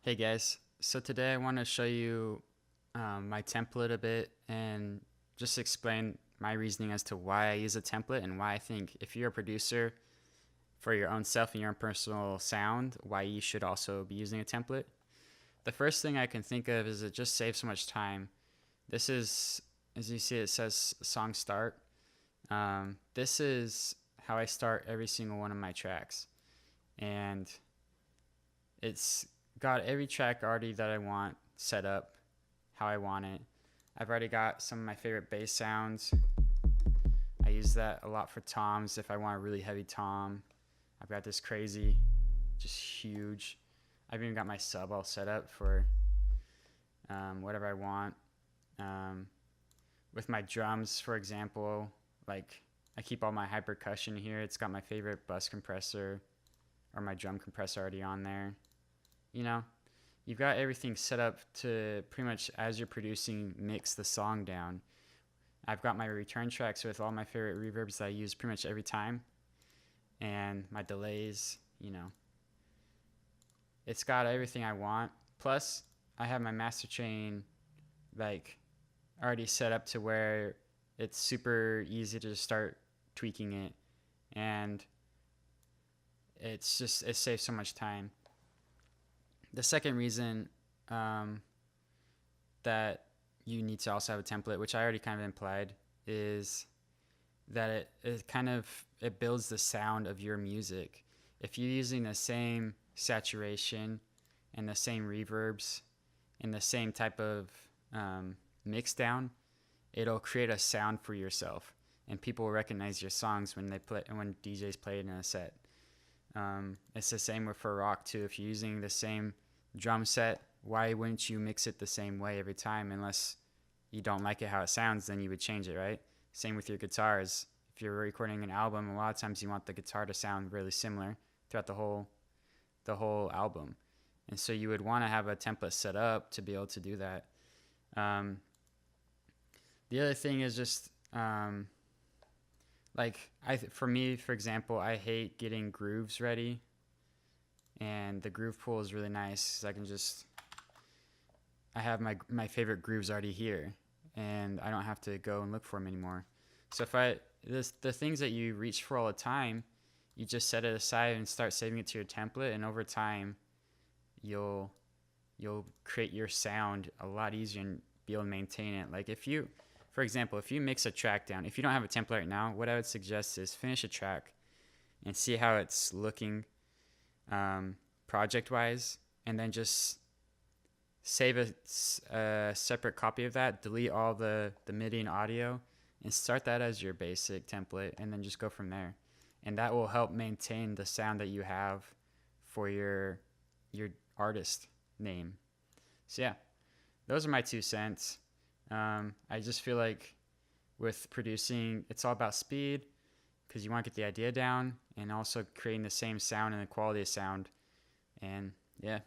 Hey guys, so today I want to show you my template a bit and just explain my reasoning as to why I use a template and why I think if you're a producer for your own self and your own personal sound, why you should also be using a template. The first thing I can think of is it just saves so much time. This is, as you see, it says song start. This is how I start every single one of my tracks, and it's got every track already that I want set up how I want it. I've already got some of my favorite bass sounds. I use that a lot for toms if I want a really heavy tom. I've got this crazy, just huge. I've even got my sub all set up for whatever I want. With my drums, for example, like I keep all my high percussion here. It's got my favorite bus compressor or my drum compressor already on there. You know, you've got everything set up to pretty much as you're producing mix the song down. I've got my return tracks with all my favorite reverbs that I use pretty much every time, and my delays. It's got everything I want. Plus I have my master chain like already set up to where it's super easy to just start tweaking it, and it saves so much time. The second reason that you need to also have a template, which I already kind of implied, is that it builds the sound of your music. If you're using the same saturation and the same reverbs and the same type of mix down, it'll create a sound for yourself, and people will recognize your songs when DJs play it in a set. It's the same for rock too. If you're using the same drum set, why wouldn't you mix it the same way every time? Unless you don't like it how it sounds, then you would change it, right? Same with your guitars. If you're recording an album, a lot of times you want the guitar to sound really similar throughout the whole album, and so you would want to have a template set up to be able to do that. The other thing is just for me, for example, I hate getting grooves ready, and the groove pool is really nice. I have my favorite grooves already here, and I don't have to go and look for them anymore. So the things that you reach for all the time, you just set it aside and start saving it to your template, and over time, you'll create your sound a lot easier and be able to maintain it. Like for example, if you mix a track down, if you don't have a template right now, what I would suggest is finish a track and see how it's looking project-wise, and then just save a separate copy of that, delete all the MIDI and audio, and start that as your basic template, and then just go from there. And that will help maintain the sound that you have for your artist name. So yeah, those are my 2 cents. I just feel like with producing, it's all about speed, because you want to get the idea down and also creating the same sound and the quality of sound. And yeah.